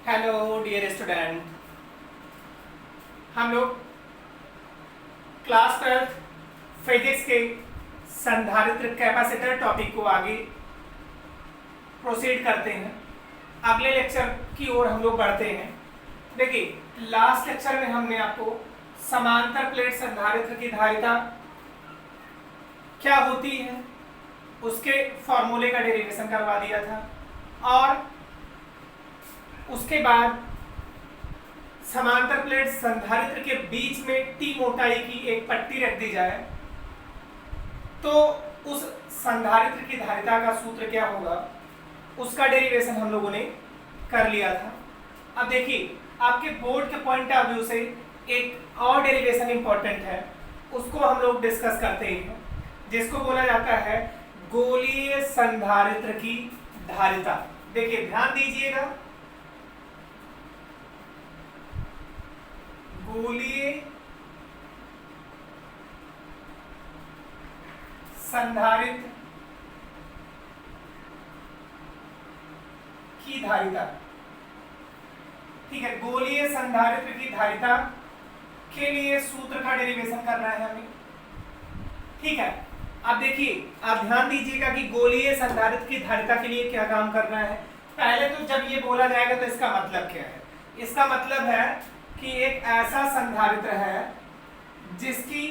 Hello dear student, हम लोग class 12 physics के संधारित्र कैपेसिटर टॉपिक को आगे प्रोसीड करते हैं। अगले लेक्चर की ओर हम लोग बढ़ते हैं। देखिए, लास्ट लेक्चर में हमने आपको समांतर प्लेट संधारित्र की धारिता क्या होती है उसके फॉर्मूले का डेरिवेशन करवा दिया था और उसके बाद समांतर प्लेट संधारित्र के बीच में टी मोटाई की एक पट्टी रख दी जाए तो उस संधारित्र की धारिता का सूत्र क्या होगा उसका डेरिवेशन हम लोगों ने कर लिया था। अब देखिए, आपके बोर्ड के पॉइंट ऑफ व्यू से एक और डेरिवेशन इंपॉर्टेंट है, उसको हम लोग डिस्कस करते हैं, जिसको बोला जाता है गोलीय संधारित्र की धारिता। देखिए, ध्यान दीजिएगा, गोलीय संधारित्र की धारिता। ठीक है, गोलीय संधारित्र की धारिता के लिए सूत्र का डेरिवेशन करना है हमें। ठीक है, अब देखिए, आप ध्यान दीजिएगा कि गोलीय संधारित्र की धारिता के लिए क्या काम करना है। पहले तो जब ये बोला जाएगा तो इसका मतलब क्या है। इसका मतलब है कि एक ऐसा संधारित्र है जिसकी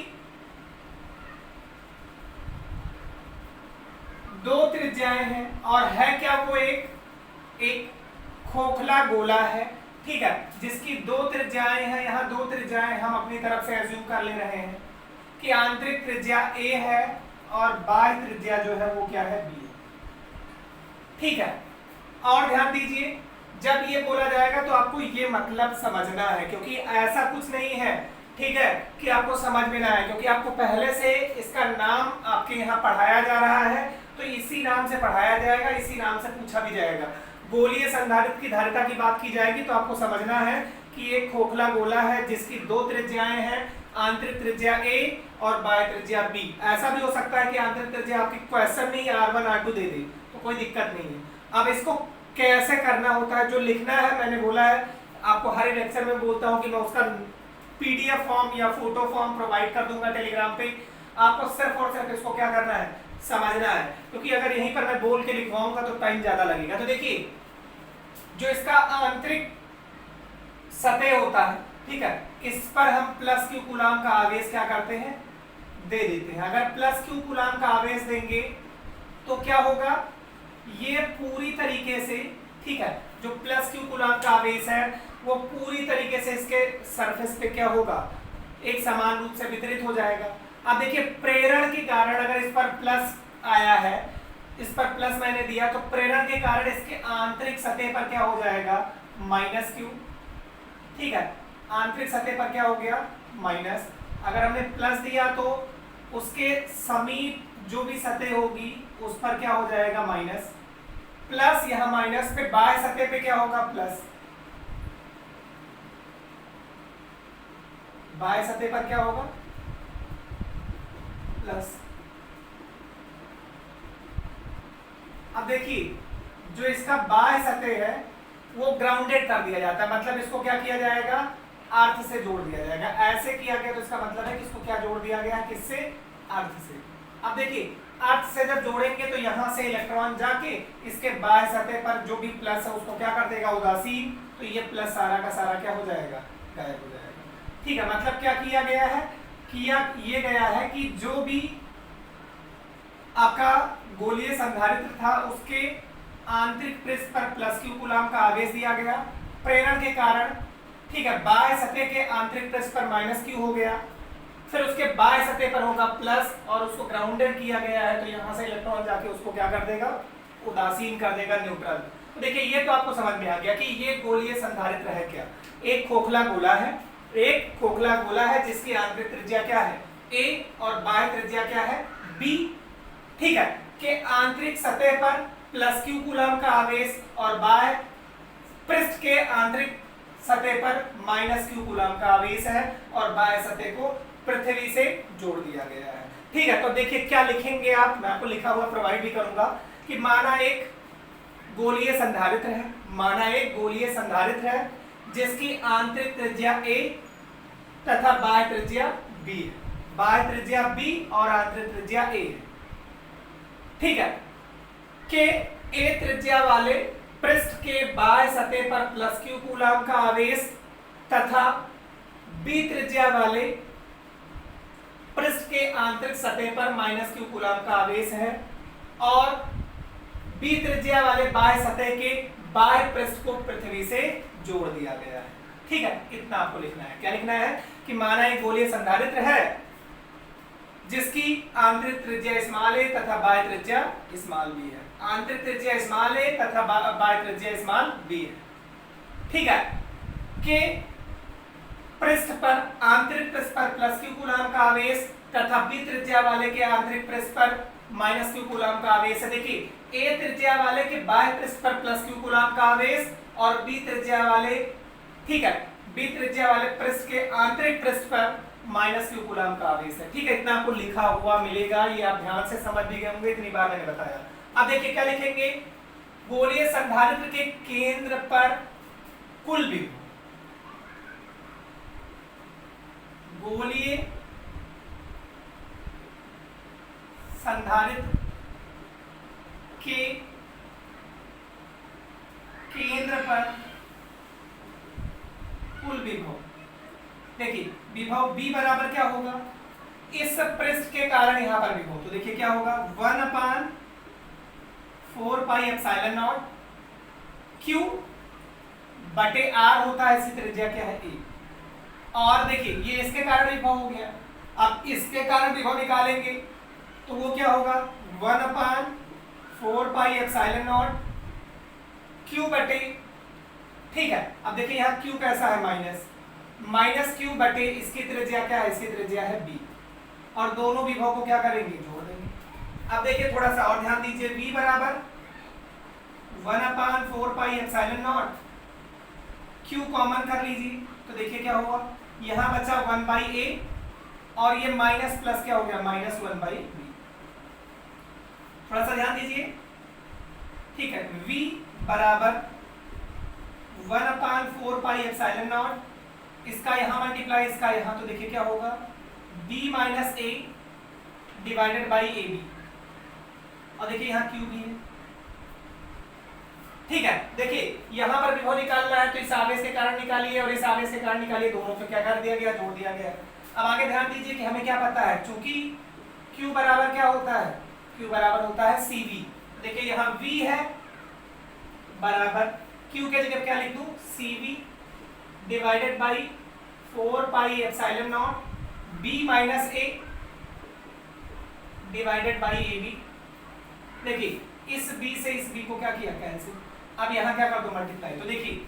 दो त्रिज्याएं हैं और है क्या वो एक खोखला गोला है। ठीक है, जिसकी दो त्रिज्याएं हैं। यहाँ दो त्रिज्याएं हम अपनी तरफ से एज्यूम कर ले रहे हैं कि आंतरिक त्रिज्या a है और बाह्य त्रिज्या जो है वो क्या है b है। ठीक है, और ध्यान दीजिए, जब ये बोला जाएगा तो आपको ये मतलब समझना है, क्योंकि ऐसा कुछ नहीं है, ठीक है, कि आपको समझ में ना आए, क्योंकि आपको पहले से इसका नाम आपके यहाँ पढ़ाया जा रहा है तो इसी नाम से पढ़ाया जाएगा, इसी नाम से पूछा भी जाएगा। गोलीय संधारित्र की धारिता की बात की जाएगी तो आपको समझना है कि एक खोखला गोला है जिसकी दो त्रिज्याएं हैं, आंतरिक त्रिज्या a और बाह्य त्रिज्या b। ऐसा भी हो सकता है कि आंतरिक त्रिज्या आपकी क्वेश्चन में ही r1 r2 दे दे, तो कोई दिक्कत नहीं है। अब इसको कैसे करना होता है, जो लिखना है, मैंने बोला है आपको हर लेक्चर में बोलता हूं कि मैं उसका पीडीएफ फॉर्म या फोटो फॉर्म प्रोवाइड कर दूंगा टेलीग्राम पे। आपको सिर्फ और सिर्फ इसको क्या करना है, समझना है, क्योंकि अगर यहीं पर मैं बोल के लिखवाऊंगा तो टाइम ज्यादा लगेगा। तो देखिए, जो इसका आंतरिक सतह होता है, ठीक है, इस पर हम प्लस क्यू कूलाम का आवेश क्या करते हैं, दे देते हैं। अगर प्लस क्यू कूलाम का आवेश देंगे तो क्या होगा, ये पूरी तरीके से, ठीक है, जो प्लस क्यू कूलाम का आवेश है वो पूरी तरीके से इसके सरफेस पे क्या होगा, एक समान रूप से वितरित हो जाएगा। अब देखिए, प्रेरण के कारण अगर इस पर प्लस आया है, इस पर प्लस मैंने दिया, तो प्रेरण के कारण इसके आंतरिक सतह पर क्या हो जाएगा, माइनस क्यू। ठीक है, आंतरिक सतह पर क्या हो गया, माइनस। अगर हमने प्लस दिया तो उसके समीप जो भी सतह होगी उस पर क्या हो जाएगा, माइनस। प्लस यहां माइनस पे बाह्य सतह पे क्या होगा, प्लस। बाह्य सतह पर क्या होगा, प्लस। अब देखिए, जो इसका बाह्य सतह है वो ग्राउंडेड कर दिया जाता है, मतलब इसको क्या किया जाएगा, अर्थ से जोड़ दिया जाएगा। ऐसे किया गया तो इसका मतलब है कि इसको क्या जोड़ दिया गया है, किससे, अर्थ से। अब देखिए, अर्थ से जब जोड़ेंगे तो यहां से इलेक्ट्रॉन जाके इसके बाह्य सतह पर जो भी प्लस है उसको क्या कर देगा, उदासीन, तो ये प्लस सारा का सारा क्या हो जाएगा, गायब हो जाएगा। ठीक है, मतलब क्या किया गया है, किया ये गया है कि जो भी आपका गोलीय संधारित्र था उसके आंतरिक पृष्ठ पर प्लस क्यू कूलाम का आवेश दिया गया, प्रेरण के कारण, ठीक है, बाह्य सतह के आंतरिक पृष्ठ पर माइनस क्यू हो गया, फिर उसके बाह्य सतह पर होगा प्लस और उसको ग्राउंडेड किया गया है तो यहां से इलेक्ट्रॉन जाके उसको क्या कर देगा, उदासीन कर देगा, न्यूट्रल। तो देखिए, ये तो आपको समझ में आ गया कि ये गोलीय संधारित्र है क्या, एक खोखला गोला है, एक खोखला गोला है जिसकी आंतरिक त्रिज्या क्या है, a और बाह्य त्रिज्या क्या है, b। ठीक है, के आंतरिक सतह पर प्लस क्यू कूलाम का आवेश और बाह्य पृष्ठ के आंतरिक सतह पर माइनस क्यू कूलाम का आवेश है और बाह्य सतह को पृथ्वी से जोड़ दिया गया है। ठीक है, तो देखिए क्या लिखेंगे आप, मैं आपको लिखा हुआ प्रोवाइड भी करूंगा कि माना एक गोलीय संधारित्र है, माना एक गोलीय संधारित्र है जिसकी आंतरिक त्रिज्या a तथा बाह्य त्रिज्या b है। बाह्य त्रिज्या b और आंतरिक त्रिज्या a है। ठीक है, के a त्रिज्या वाले पृष्ठ के बाह्य सतह पर प्लस q कूलाम का आवेश तथा b त्रिज्या वाले पृष्ठ के आंतरिक सतह पर माइनस q कूलाम का आवेश है और b त्रिज्या वाले बाह्य सतह के बाह्य पृष्ठ को पृथ्वी से जोड़ दिया गया है। ठीक है, इतना आपको लिखना है। क्या लिखना है कि माना एक गोलीय संधारित्र है जिसकी आंतरिक त्रिज्या स्मॉल a तथा बाह्य त्रिज्या स्मॉल b है। आंतरिक त्रिज्या स्मॉल a तथा बाह्य त्रिज्या स्मॉल b है। ठीक है, के पृष्ठ पर आंतरिक पृष्ठ पर प्लस q कूलाम का आवेश तथा b त्रिज्या वाले के आंतरिक पृष्ठ पर माइनस q कूलाम का आवेश है। देखिए, a त्रिज्या वाले के बाह्य पृष्ठ पर प्लस q कूलाम का आवेश और b त्रिज्या वाले, ठीक है, b त्रिज्या वाले पृष्ठ के आंतरिक पृष्ठ पर माइनस q कूलाम का आवेश है। ठीक है, इतना आपको लिखा हुआ मिलेगा, ये आप ध्यान से समझ भी गए होंगे, इतनी बार मैंने बताया। अब देखिए क्या लिखेंगे, गोलीय संधारित्र के केंद्र पर कुल विभव, गोलीय संधारित्र के केंद्र पर कुल विभव। देखिए, विभव b बराबर क्या होगा, इस पृष्ठ के कारण यहां पर विभव, तो देखिए क्या होगा 1/4 पाई एप्सिलॉन नॉट q बटे r होता है, इसकी त्रिज्या क्या है a। और देखिए ये इसके कारण विभव हो गया, अब इसके कारण विभव निकालेंगे तो वो क्या होगा 1/4 पाई एप्सिलॉन नॉट q बटे, ठीक है, अब देखिए यहाँ q कैसा है माइनस q बटे इसकी त्रिज्या क्या है, इसकी त्रिज्या है b, और दोनों विभव को क्या करेंगे, जोड़ देंगे। अब देखिए थोड़ा सा और ध्यान दीजिए, v बराबर 1/4 pi epsilon not q common कर लीजिए तो देखिए क्या होगा, यहाँ बचा 1/a और ये माइनस प्लस क्या हो गया, -1/b। थोड़ा सा ध्यान दीजिए, ठीक है, v बराबर 1/4 पाई एप्सिलॉन नॉट, इसका यहाँ मल्टीप्लाई इसका यहाँ, तो देखिए क्या होगा b minus a divided by ab, और देखिए यहाँ q भी है। ठीक है, देखिए यहाँ पर विभव निकालना है तो इस आवेश के कारण निकालिए और इस आवेश के कारण निकालिए, दोनों को क्या कर दिया गया, जोड़ दिया गया। अब आगे ध्यान दीजिए कि हमें क्या पता है, चूंकि q बराबर क्या होता है, q बराबर होता है cv। देखिए यहाँ v है बराबर q के जगह क्या लिख दूं, cv divided by 4 pi epsilon not b minus a divided by ab। देखिए इस b से इस b को क्या किया, कैंसिल। अब यहाँ क्या कर दो, मल्टीप्लाई। तो देखिए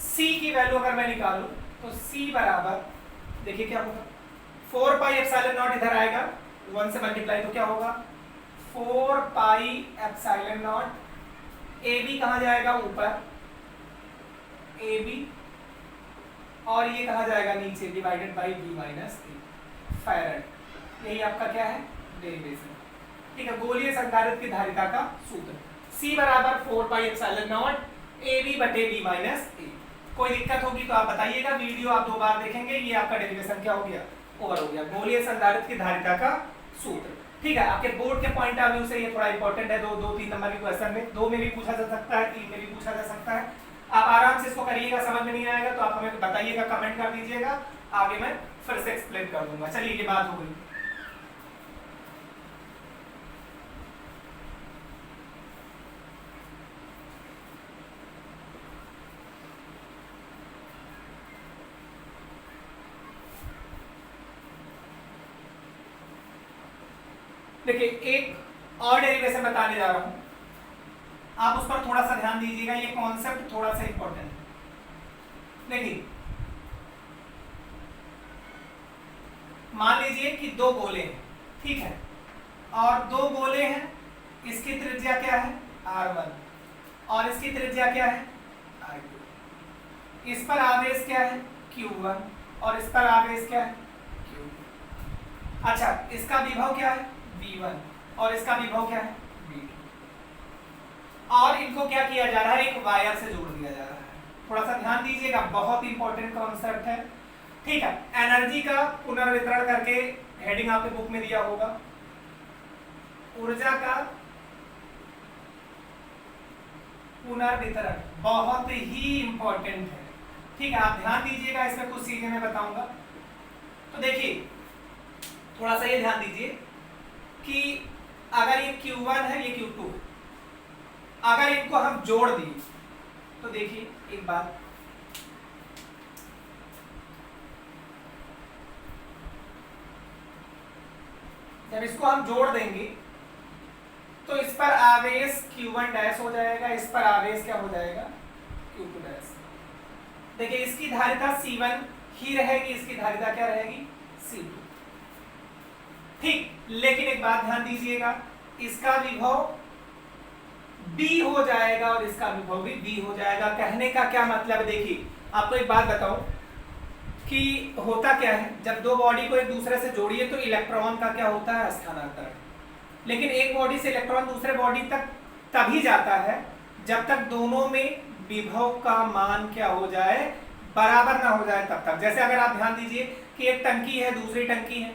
c की वैल्यू अगर मैं निकालूं तो c बराबर, देखिए क्या होगा 4 पाई एप्सिलॉन नॉट इधर आएगा, 1 से मल्टीप्लाई तो क्या होगा 4 पाई एप्सिलॉन नॉट, ab कहाँ जाएगा, ऊपर ab, और ये कहाँ जाएगा, नीचे, divided by b minus a farad. यही आपका क्या है, डेरिवेशन। ठीक है, गोलीय संधारित्र की धारिता का सूत्र c बराबर 4 पाई एप्सिलॉन नॉट ab बटे b माइनस a। कोई दिक्कत होगी तो आप बताइएगा, वीडियो आप 2 बार देखेंगे, ये आपका डेरिवेशन क्या हो गया, ओवर हो गया, गोलीय संधारित्र की धारिता का सूत्र। ठीक है, आपके बोर्ड के पॉइंट ऑफ व्यू से ये थोड़ा इंपॉर्टेंट है, 2-3 नंबर के क्वेश्चन में, 2 में भी पूछा जा सकता है, 3 में भी पूछा जा सकता है। आप आराम से इसको करिएगा, समझ में नहीं आएगा तो आप हमें बताइएगा, कमेंट कर दीजिएगा, आगे मैं फिर से एक्सप्लेन कर दूंगा। चलिए ये बात हो गई। देखिए एक और डेरिवेशन बताने जा रहा हूं, आप उस पर थोड़ा सा ध्यान दीजिएगा, ये कॉन्सेप्ट थोड़ा सा इंपॉर्टेंट है। देखिए मान लीजिए कि 2 गोले हैं, ठीक है, और 2 गोले हैं, इसकी त्रिज्या क्या है r1 और इसकी त्रिज्या क्या है r2। इस पर आवेश क्या है q1 और इस पर आवेश क्या है q2। अच्छा, इसका विभव क्या है v1 और इसका विभव क्या है v2। और इनको क्या किया जा रहा है, एक वायर से जोड़ दिया जा रहा है। थोड़ा सा ध्यान दीजिएगा, बहुत इंपॉर्टेंट कॉन्सेप्ट है, ठीक है। एनर्जी का पुनर्वितरण करके हेडिंग आपके बुक में दिया होगा, ऊर्जा का पुनर्वितरण बहुत ही इंपॉर्टेंट है, ठीक है। आप ध्यान दीजिएगा, इसमें कुछ चीजें मैं बताऊंगा। तो देखिए थोड़ा सा ये ध्यान दीजिए कि अगर ये Q1 है, ये Q2 है, अगर इनको हम जोड़ दिए तो देखिए एक बात, जब इसको हम जोड़ देंगे तो इस पर आवेश Q1 डैश हो जाएगा, इस पर आवेश क्या हो जाएगा, Q2 डैश। देखिए इसकी धारिता C1 ही रहेगी, इसकी धारिता क्या रहेगी, C2, ठीक। लेकिन एक बात ध्यान दीजिएगा, इसका विभव B हो जाएगा और इसका विभव भी B हो जाएगा। कहने का क्या मतलब है, देखिए आपको एक बात बताऊं कि होता क्या है, जब दो बॉडी को एक दूसरे से जोड़िए तो इलेक्ट्रॉन का क्या होता है, स्थानांतरण। लेकिन एक बॉडी से इलेक्ट्रॉन दूसरे बॉडी तक तभी जाता है जब तक दोनों में विभव का मान क्या हो जाए, बराबर ना हो जाए तब तक। जैसे अगर आप ध्यान दीजिए कि एक टंकी है, दूसरी टंकी है,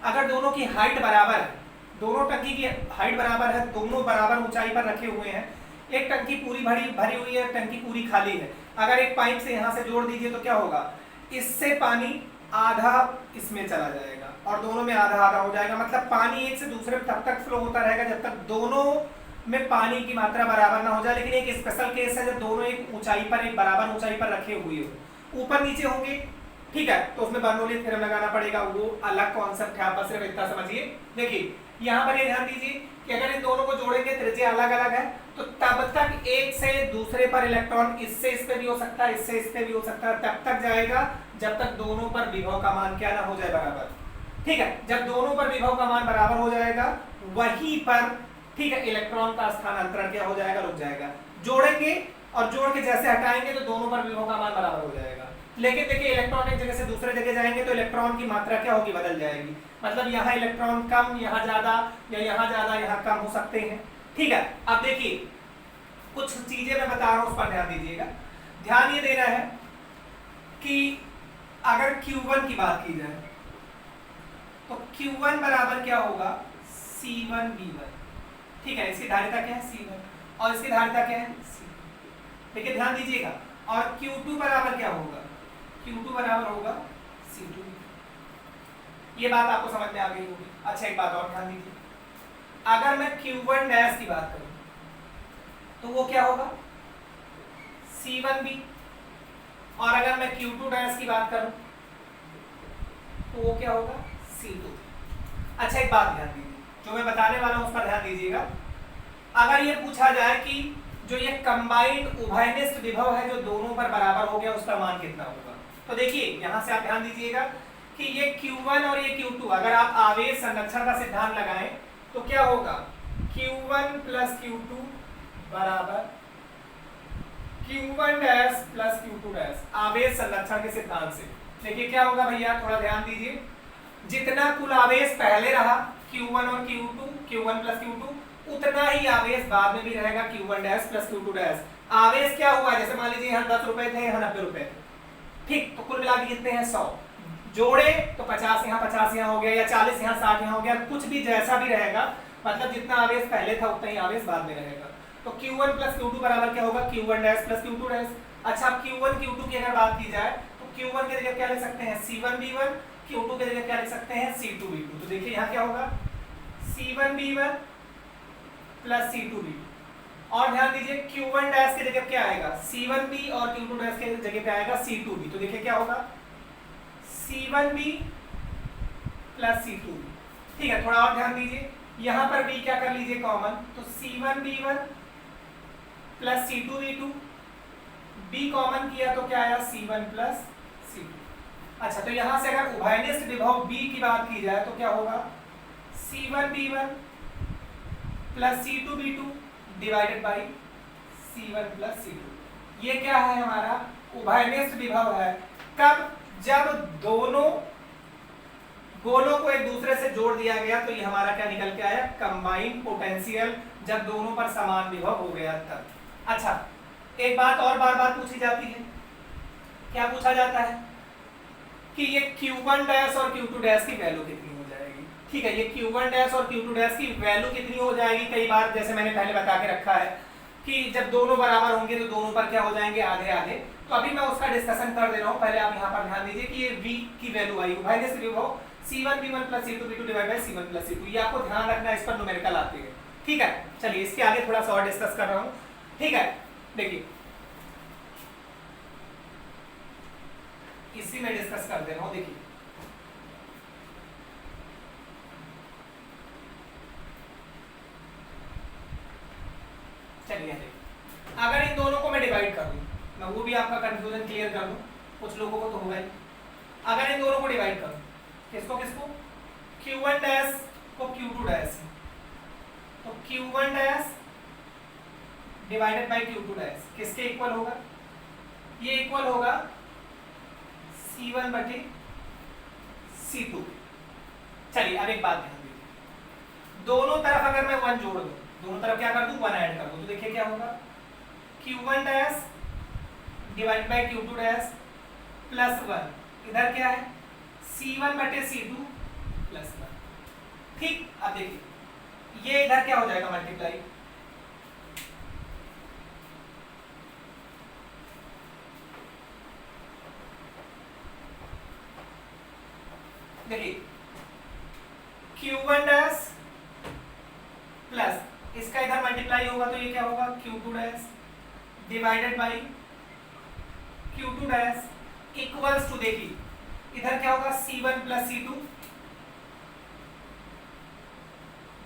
अगर दोनों की हाइट बराबर है, दोनों टंकी की हाइट बराबर है, दोनों बराबर ऊंचाई पर रखे हुए हैं, एक टंकी पूरी भरी हुई है, टंकी पूरी खाली है, अगर एक पाइप से यहाँ से जोड़ दीजिए तो क्या होगा, इससे पानी आधा इसमें चला जाएगा और दोनों में आधा आधा हो जाएगा। मतलब पानी एक से दूसरे में तब तक फ्लो होता रहेगा जब तक दोनों में पानी की मात्रा बराबर ना हो जाए। लेकिन एक स्पेशल केस है जब दोनों एक ऊंचाई पर, एक बराबर ऊंचाई पर रखे हुए हो, ऊपर नीचे होंगे, ठीक है, तो उसमें बर्नौली थ्योरम लगाना पड़ेगा, वो अलग कॉन्सेप्ट है, आप बस सिर्फ इतना समझिए। देखिए यहाँ पर ये ध्यान दीजिए कि अगर इन दोनों को जोड़ेंगे, त्रिज्या अलग अलग है, तो तब तक एक से दूसरे पर इलेक्ट्रॉन इससे इस पे भी हो सकता है, इससे इस पे भी हो सकता है, तब तक जाएगा जब तक दोनों पर विभव का मान क्या ना हो जाए, बराबर, ठीक है। जब दोनों पर विभव का मान बराबर हो जाएगा वहीं पर, ठीक है, इलेक्ट्रॉन का स्थानांतरण क्या हो जाएगा, रुक जाएगा। जोड़ेंगे और जोड़ के जैसे हटाएंगे तो दोनों पर विभव का मान बराबर हो जाएगा। लेकिन देखिए इलेक्ट्रॉन एक जगह से दूसरे जगह जाएंगे तो इलेक्ट्रॉन की मात्रा क्या होगी, बदल जाएगी। मतलब यहाँ इलेक्ट्रॉन कम, यहाँ ज्यादा, या यहाँ ज्यादा यहाँ कम हो सकते हैं, ठीक है। अब देखिए कुछ चीजें मैं बता रहा हूं, उस पर ध्यान दीजिएगा। ध्यान ये देना है कि अगर Q1 की बात की जाए तो Q1 बराबर क्या होगा, C1V1, ठीक है। इसकी धारिता क्या है, C1, और इसकी धारिता क्या है, C2। देखिए ध्यान दीजिएगा, और Q2 बराबर क्या होगा, Q2 बराबर होगा C2। ये बात आपको समझ में आ गई होगी। अच्छा एक बात और ध्यान दीजिए, अगर मैं Q1 डैश की बात करूं तो वो क्या होगा, C1V, और अगर मैं Q2 डैश की बात करूं तो वो क्या होगा, C2। अच्छा एक बात ध्यान दीजिए, जो मैं बताने वाला हूं उस पर ध्यान दीजिएगा। अगर ये पूछा जाए कि जो ये कंबाइंड उभयनिष्ठ विभव है जो दोनों पर बराबर हो गया, उसका मान कितना होगा, तो देखिए यहां से आप ध्यान दीजिएगा कि ये Q1 और ये Q2, अगर आप आवेश संरक्षण का सिद्धांत लगाएं तो क्या होगा, Q1 प्लस Q2 बराबर Q1 dash plus Q2 dash, आवेश संरक्षण के सिद्धांत से। देखिए क्या होगा भैया, थोड़ा ध्यान दीजिए, जितना कुल आवेश पहले रहा Q1 और Q2, Q1 प्लस Q2, उतना ही आवेश बाद में भी रहेगा, Q1 dash plus Q2 dash. आवेश क्या हुआ, जैसे मान लीजिए यहाँ 10 रुपए थे, यहाँ 90 रुपए थे, ठीक, तो कुल मिला के कितने हैं, 100। जोड़े तो 50 यहाँ 50 यहाँ हो गया, या 40 यहाँ 60 यहाँ हो गया, कुछ भी जैसा भी रहेगा, मतलब जितना आवेश पहले था उतना ही आवेश बाद में रहेगा। तो Q1 प्लस Q2 बराबर क्या होगा, Q1 dash plus Q2 dash. अच्छा Q1 Q2 की अगर बात की जाए तो Q1 की जगह क्या लिख सकते हैं, C1V1, Q2 की जगह क्या लिख सकते हैं, C2V2। तो देखिए यहाँ क्या होगा, C1V1 प्लस C2V2। और ध्यान दीजिए Q1 डैश की जगह क्या आएगा, C1V, और Q2 डैश की जगह क्या आएगा, C2V। तो देखिए क्या होगा, C1V प्लस C2V, ठीक है। थोड़ा और ध्यान दीजिए, यहां पर V क्या कर लीजिए कॉमन, तो C1V1 plus C2V2, B common किया तो क्या आया, C1 प्लस C2। अच्छा तो यहां से अगर उभयनिष्ठ विभव B की बात की जाए तो क्या होगा, C1V1 plus C2V2 divided by C1 plus C2। ये क्या है, हमारा उभयनिष्ठ विभव है। कब, जब दोनों गोलों को एक दूसरे से जोड़ दिया गया तो ये हमारा क्या निकल के आया, कंबाइंड पोटेंशियल। जब दोनों पर समान विभव हो गया तब। अच्छा, एक बात और बार बार पूछी जाती है, क्या पूछा जाता है कि ये Q1 डैश और Q2 डैश की वैल्यू कितनी हो जाएगी। ठीक है, ये Q1 डैश और Q2 डैश की वैल्यू कितनी हो जाएगी। कई बार जैसे मैंने पहले बता के रखा है कि जब दोनों बराबर होंगे तो दोनों पर क्या हो जाएंगे, आधे आधे। तो अभी मैं उसका डिस्कशन कर दे रहा हूँ, पहले आप यहाँ पर ध्यान दीजिए कि ये V की वैल्यू आई उभयनिष्ठ विभव C1 V1 plus C2 V2 divide by C1 plus C2, ये आपको ध्यान रखना है, इस पर न्यूमेरिकल आती है। ठीक है, चलिए इसके आगे थोड़ा सा और डिस्कस कर रहा हूँ। ठीक है, देखिए इसी में डिस्कस कर दे रहा हूँ। देखिए चलिए अगर इन दोनों को मैं डिवाइड कर दूं, मैं वो भी आपका कंफ्यूजन क्लियर कर दूं, कुछ लोगों को तो होगा ही। अगर इन दोनों को डिवाइड करूं, किसको किसको, Q1 डैश को Q2 डैश, तो Q1 dash divided by Q2 dash किसके इक्वल होगा, ये इक्वल होगा C1 बटे C2। चलिए अब एक बात ध्यान दीजिए, दोनों तरफ अगर मैं 1 जोड़ दूं, दोनों तरफ क्या कर दूं, 1 ऐड कर दूं, तो देखिए क्या होगा, Q1 dash divide by Q2 dash plus 1, इधर क्या है C1 बटे C2 प्लस 1। ठीक, अब देखिए ये इधर क्या हो जाएगा, मल्टीप्लाई, देखिए Q1 डैश प्लस इसका इधर मल्टीप्लाई होगा तो ये क्या होगा, Q2 dash divided by Q2 dash equals to, देखिए इधर क्या होगा C1 plus C2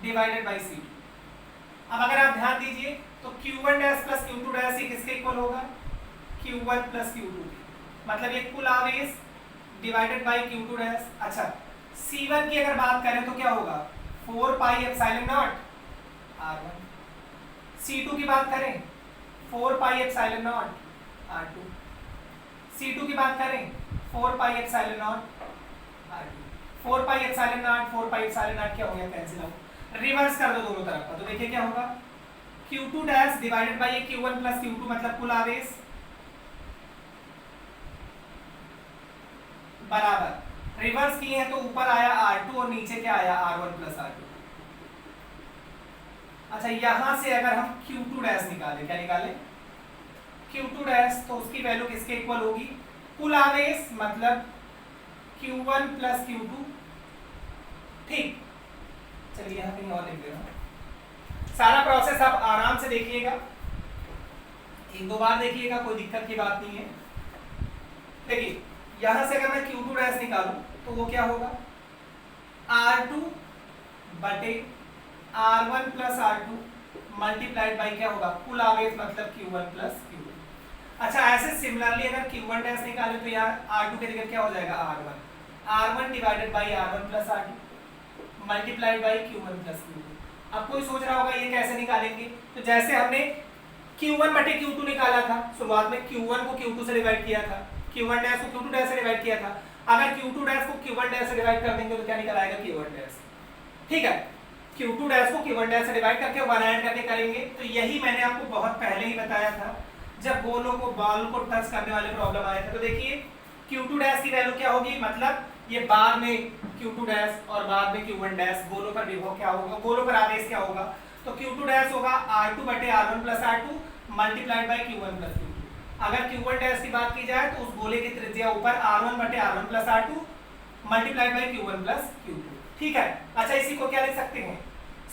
divided by C2। अब अगर आप ध्यान दीजिए तो Q1 dash plus Q2 dash ये किसके इक्वल होगा, Q1 प्लस Q2, मतलब ये कुल आवेश डिवाइडेड बाई Q2 डैश। अच्छा, C1 की अगर बात करें तो क्या होगा, 4 pi epsilon not R1, C2 की बात करें 4 pi epsilon not R2, C2 की बात करें 4 pi epsilon not R2, 4 pi epsilon not 4 pi epsilon not क्या हो गया, कैंसिल आउट, रिवर्स कर दो दोनों तरफ का, तो देखिए क्या होगा, Q2 dash divided by Q1 plus Q2 मतलब कुल आवेश बराबर, रिवर्स किए हैं तो ऊपर आया R2 और नीचे क्या आया, R1 प्लस R2। अच्छा, यहां से अगर हम Q2 डैश निकालें, क्या निकालें, Q2 डैश, तो उसकी वैल्यू किसके इक्वल होगी, कुल आवेश मतलब Q1 प्लस Q2। ठीक, चलिए यहाँ कहीं और लिख दे रहा हूं, सारा प्रोसेस आप आराम से देखिएगा, एक दो बार देखिएगा, कोई दिक्कत की बात नहीं है। देखिए यहां से अगर मैं Q2 डैश निकालूं तो वो क्या होगा, R2 बटे R1 plus R2 multiplied by क्या होगा, कुल आवेश मतलब Q1 प्लस Q2। अच्छा, ऐसे सिमिलरली अगर Q1 डैश निकाले तो यहाँ R2 के जगह क्या हो जाएगा, R1 divided by R1 plus R2 multiplied by Q1 plus Q2। अब कोई सोच रहा होगा ये कैसे निकालेंगे, तो जैसे हमने Q1 बटे Q2 निकाला था, शुरुआत में Q1 को Q2 से डिवाइड किया था, Q1 डैश को Q2 डैश से डिवाइड किया था, अगर Q2 डैश को Q1 डैश से डिवाइड कर देंगे तो क्या निकल आएगा, Q1 डैश। ठीक है, Q2 डैश को Q1 डैश से डिवाइड करके 1 ऐड करके करेंगे, तो यही मैंने आपको बहुत पहले ही बताया था जब गोलों को बॉल को टच करने वाले प्रॉब्लम आए थे। तो देखिए Q2 डैश की वैल्यू क्या होगी, मतलब ये बाद में Q2 डैश और बाद में Q1 डैश, गोलों पर विभव क्या होगा, गोलों पर आवेश क्या होगा, तो Q2 डैश होगा R2 बटे R1 plus R2 multiplied by Q1 plus Q2। अगर Q1 डैश की बात की जाए तो उस गोले की त्रिज्या ऊपर R1 बटे R1 plus R2 multiplied by Q1 plus Q2। ठीक है, अच्छा इसी को क्या लिख सकते हैं,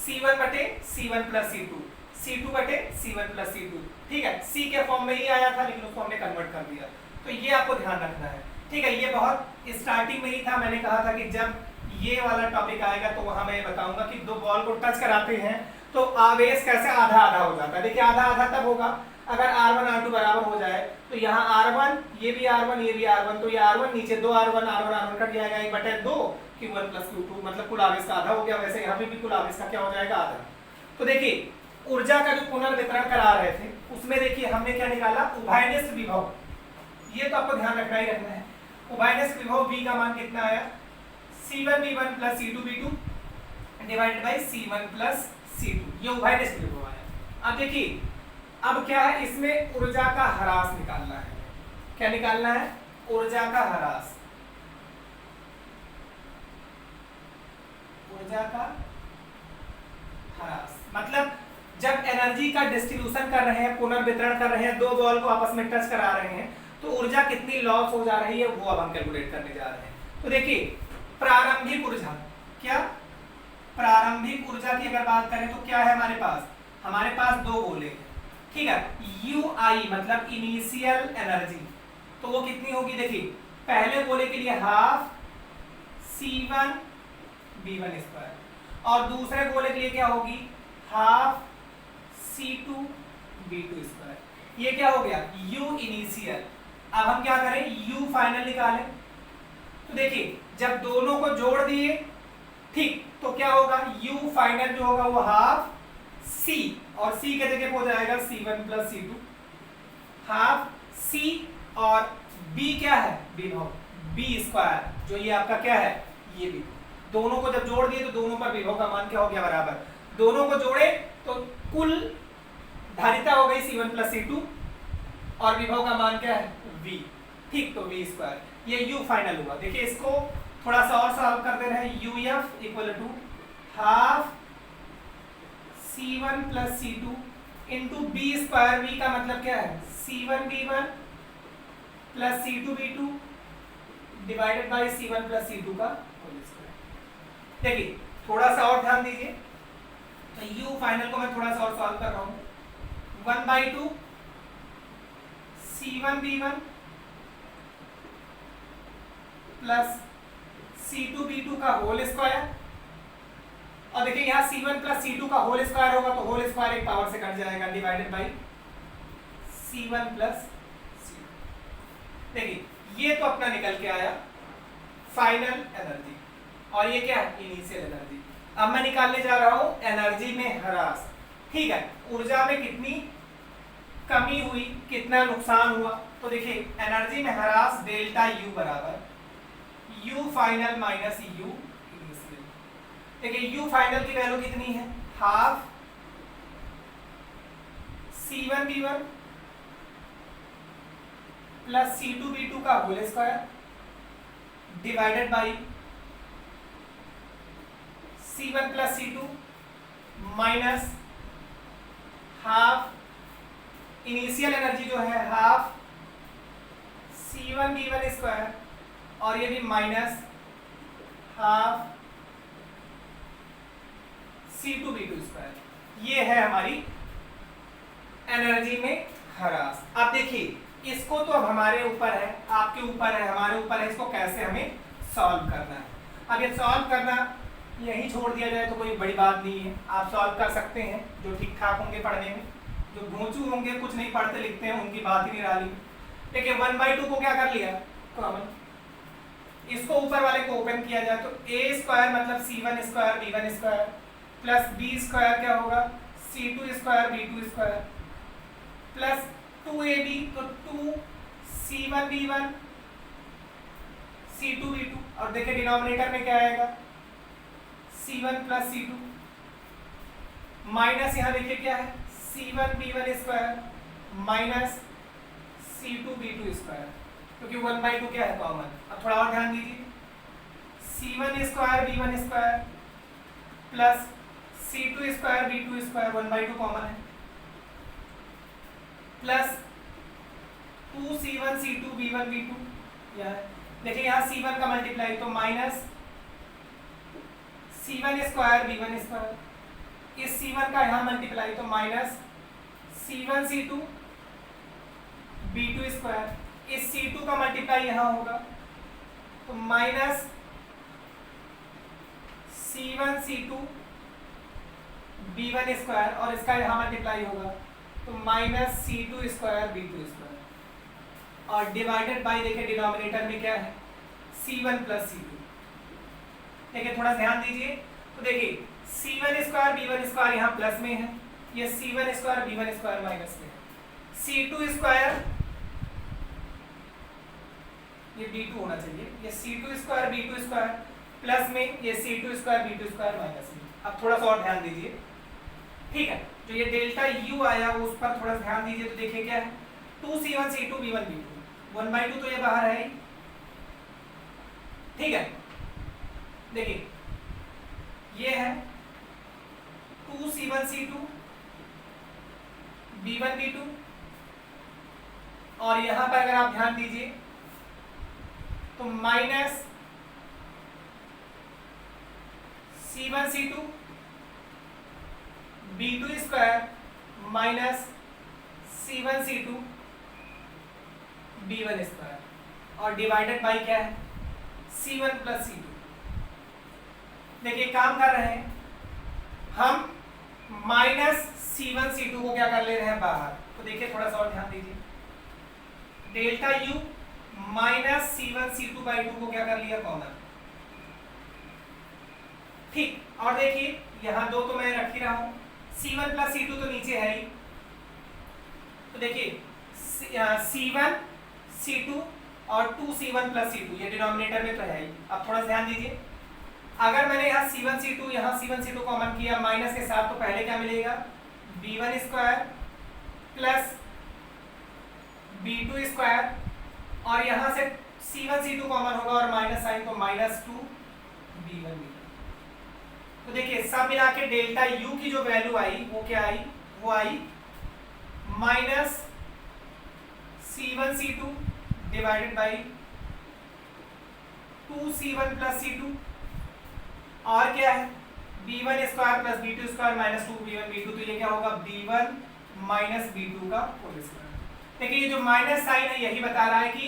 C1 बटे C1 प्लस C2, C2 बटे C1 प्लस C2। ठीक है, C के फॉर्म में ही आया था लेकिन उसको हमने कन्वर्ट कर दिया, तो ये आपको ध्यान रखना है। ठीक है, ये बहुत स्टार्टिंग में ही था, मैंने कहा था कि जब ये वाला टॉपिक आएगा तो वहां मैं बताऊंगा कि दो बॉल को टच कराते हैं तो आवेश कैसे आधा आधा हो जाता है। देखिए आधा आधा तब होगा अगर R1 R2 बराबर हो जाए, तो यहाँ R1 ये भी R1 ये भी R1, तो ये R1 नीचे 2 R1 R1 कट जाएगा, 1 बटे 2 Q1 प्लस Q2 मतलब कुल आवेश का आधा हो गया। वैसे यहाँ पे भी कुल आवेश का क्या हो जाएगा, आधा। तो देखिए ऊर्जा का जो पुनर्वितरण करा रहे थे उसमें देखिए हमने क्या निकाला, उभयनिष्ठ विभव, ये तो आपको ध्यान रखना ही रखना है। उभयनिष्ठ विभव V का मान कितना आया, C1 V1 plus C2 V2 divided by C1 plus C2, ये उभयनिष्ठ विभव आया। अब देखिए अब क्या है, इसमें ऊर्जा का ह्रास निकालना है। क्या निकालना है? ऊर्जा का ह्रास। ऊर्जा का ह्रास मतलब जब एनर्जी का डिस्ट्रीब्यूशन कर रहे हैं, पुनर्वितरण कर रहे हैं, दो बॉल को आपस में टच करा रहे हैं, तो ऊर्जा कितनी लॉस हो जा रही है वो अब हम कैलकुलेट करने जा रहे हैं। तो देखिए प्रारंभिक ऊर्जा, क्या प्रारंभिक ऊर्जा की अगर बात करें तो क्या है हमारे पास? हमारे पास दो गोले हैं, ठीक है। UI मतलब इनिशियल एनर्जी, तो वो कितनी होगी? देखिए पहले गोले के लिए हाफ C1 V1 स्क्वायर, और दूसरे गोले के लिए क्या होगी? Half C2 V2 square. ये क्या हो गया? U initial. अब हम क्या करें? U फाइनल निकालें। तो देखिए जब दोनों को जोड़ दिए, ठीक, तो क्या होगा? U फाइनल जो होगा वो हाफ C, और C के जगह हो जाएगा C1 plus C2, half C, और B क्या है? विभव B स्क्वायर, जो ये आपका क्या है? ये विभव। दोनों को जब जोड़ दिए तो दोनों पर विभव का मान क्या हो गया? बराबर। दोनों को जोड़े तो कुल धारिता हो गई C1 प्लस C2, और विभव का मान क्या है? V, ठीक, तो V स्क्वायर। ये U फाइनल हुआ। देखिए इसको थोड़ा सा और सॉल्व कर दे रहे हैं। UF equal to half C1 plus C2 into B square. V का मतलब क्या है? C1 V1 plus C2 V2 divided by C1 plus C2 का होल स्क्वायर। देखिए थोड़ा सा और ध्यान दीजिए, तो U फाइनल को मैं थोड़ा सा और सॉल्व कर रहा हूं। 1/2 C1 V1 plus C2 V2 का होल स्क्वायर, और देखिए यहाँ C1 प्लस C2 का होल स्क्वायर होगा तो होल स्क्वायर एक पावर से कट जाएगा, divided by C1 plus C2। देखिए ये तो अपना निकल के आया फाइनल एनर्जी, और ये क्या है? Initial energy. अब मैं निकालने जा रहा हूं एनर्जी में ह्रास, ठीक है। ऊर्जा में कितनी कमी हुई, कितना नुकसान हुआ? तो देखिए एनर्जी में ह्रास डेल्टा U बराबर U final minus U initial. देखिए U फाइनल की वैल्यू कितनी है? Half C1 V1 plus C2 V2 का whole square divided by C1 plus C2 minus half initial energy जो है हाफ C1 V1 स्क्वायर, और ये भी minus half C2 V2 square. ये है हमारी एनर्जी में ह्रास। अब देखिए इसको तो अब हमारे ऊपर है, आपके ऊपर है, हमारे ऊपर है, इसको कैसे हमें सॉल्व करना है। अब ये सॉल्व करना यही छोड़ दिया जाए तो कोई बड़ी बात नहीं है, आप सॉल्व कर सकते हैं। जो ठीक ठाक होंगे पढ़ने में, जो घोंचू होंगे, कुछ नहीं पढ़ते लिखते हैं, उनकी बात ही निराली। देखिए 1/2 को क्या कर लिया? कॉमन। इसको ऊपर वाले को ओपन किया जाए तो A स्क्वायर मतलब C1 square V1 square plus B square क्या होगा? C2 square V2 square plus 2AB, तो 2C1 V1 C2 V2, और देखिए डिनोमिनेटर में क्या आएगा? C1 प्लस C2 माइनस यहाँ देखिए क्या है? C1 V1 square minus C2 V2 square, क्योंकि 1/2 क्या है? कॉमन। अब थोड़ा और ध्यान दीजिए, C1 square V1 square plus C2 square V2 square 1/2 common है, plus 2C1 C2 V1 V2। देखिए यहाँ C1 का मल्टीप्लाई तो minus C1 square V1 square, इस C1 का यहाँ मल्टीप्लाई तो minus C1 C2 V2 square, इस C2 का मल्टीप्लाई यहाँ होगा तो minus C1 C2 V1 square, और इसका यहाँ मल्टीप्लाई होगा तो minus C2 square V2 square, और डिवाइडेड बाई देखिए डिनोमिनेटर में क्या है? C1 plus C2। देखिए थोड़ा ध्यान दीजिए, तो देखिए C1 स्क्वायर V1 स्क्वायर यहाँ प्लस में है, ये C1 square V1 square minus में है, C2 स्क्वायर ये B2 होना चाहिए, ये C2 square V2 square plus में ये C2 square V2 square minus में। अब थोड़ा सा और ध्यान दीजिए, ठीक है, जो ये डेल्टा यू आया उस पर थोड़ा ध्यान दीजिए। तो देखिए क्या है, 2c1 c2 b1 b2, 1/2 तो ये बाहर है ही, ठीक है। देखिए ये है 2c1 c2 b1 b2, और यहां पर अगर आप ध्यान दीजिए तो minus c1 c2 b2 square minus c1 c2 b1 square, और डिवाइडेड बाई क्या है, c1 प्लस c2। देखिए काम कर रहे हैं हम, माइनस c1 c2 को क्या कर ले रहे हैं बाहर। तो देखिए थोड़ा सा और ध्यान दीजिए, delta u minus c1 c2 by 2 को क्या कर लिया कॉमन, ठीक। और देखिए यहां दो तो मैं रख ही रहा हूं, c1 प्लस c2 तो नीचे है ही, तो देखिए c1 c2 और 2c1 प्लस c2 ये डिनोमिनेटर में तो है ही। अब थोड़ा ध्यान दीजिए, अगर मैंने यहाँ c1 c2 यहाँ c1 c2 कॉमन किया माइनस के साथ, तो पहले क्या मिलेगा, b1 square plus b2 square, और यहाँ से c1 c2 कॉमन होगा और माइनस साइन, तो माइनस 2 b1 b2। तो देखिए सब मिला के डेल्टा u की जो वैल्यू आई वो क्या आई, वो आई minus c1 c2 divided by 2c1 plus c2, और क्या है b1 square plus b2 square minus 2b1 b2, तो ये क्या होगा b1 माइनस b2 का होल स्क्वायर। देखिए ये जो माइनस साइन है यही बता रहा है कि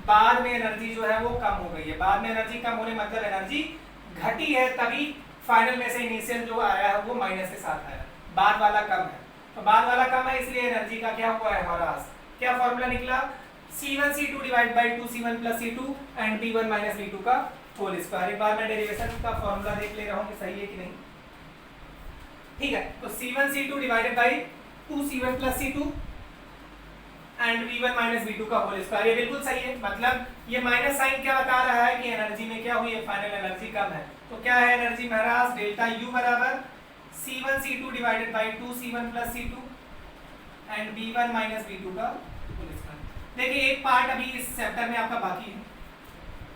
बाद में एनर्जी जो है वो कम हो गई है। बाद में एनर्जी कम होने मतलब एनर्जी घटी है, तभी फाइनल में से इनिशियल जो आया है वो माइनस के साथ आया, बाद वाला कम है। तो बाद वाला कम है इसलिए एनर्जी का क्या हुआ है हमारा, क्या फॉर्मूला निकला, c1 c2 divide by 2c1 plus c2 and b1 minus b2 का होल स्क्वायर। एक बार मैं डेरिवेशन का फॉर्मूला देख ले रहा हूँ कि सही है कि नहीं, ठीक है। तो c1 c2 divided by 2c1 plus c2 and v1 minus v2 का होल स्क्वायर, ये बिल्कुल सही है। मतलब ये माइनस साइन क्या बता रहा है कि एनर्जी में क्या हुई है, फाइनल एनर्जी कम है। तो क्या है एनर्जी महाराज, डेल्टा u बराबर c1 c2 divided by 2c1 plus c2 and b1 minus b2 का होल स्क्वायर। देखिए एक पार्ट अभी इस चैप्टर में आपका बाकी है,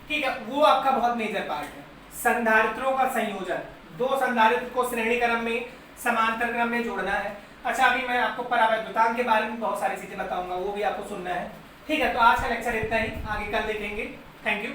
ठीक है, वो आपका बहुत मेजर पार्ट है, संधारित्रों का संयोजन। दो संधारित्र को श्रेणी क्रम में समांतर क्रम में जोड़ना है। अच्छा अभी मैं आपको परावैद्युतांक के बारे में बहुत सारी चीजें बताऊंगा, वो भी आपको सुनना है, ठीक है। तो आज का लेक्चर इतना ही, आगे कल देखेंगे। Thank you.